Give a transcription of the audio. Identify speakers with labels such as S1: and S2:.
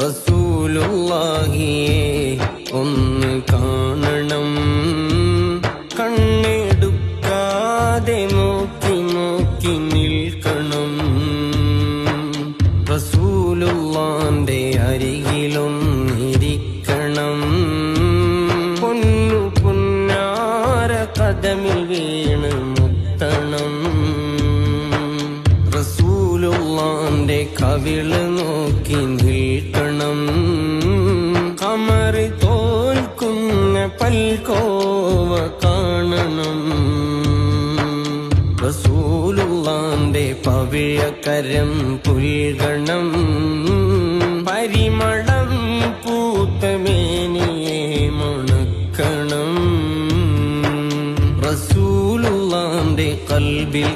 S1: റസൂലുള്ളാഹിയെ ഒന്ന് കാണണം, കണ്ണെടുക്കാതെ നോക്കി നോക്കി നിൽക്കണം. റസൂലുള്ളാന്റെ അരികിലൊന്നിരിക്കണം, പൊന്നു പുന്നാര കദമിൽ വീണ് മുത്തണം. റസൂലുള്ളാന്റെ കവിള് നോക്കി നിൽക്കണം, കമറ് തോൽക്കുന്ന പൽക്കോവ കാണണം. റസൂലുള്ളാന്റെ പവിഴക്കരം പുൽകണം, പരിമളം പൂത്ത മേനിയെ മണക്കണം. റസൂലുള്ളാന്റെ കൽബിൽ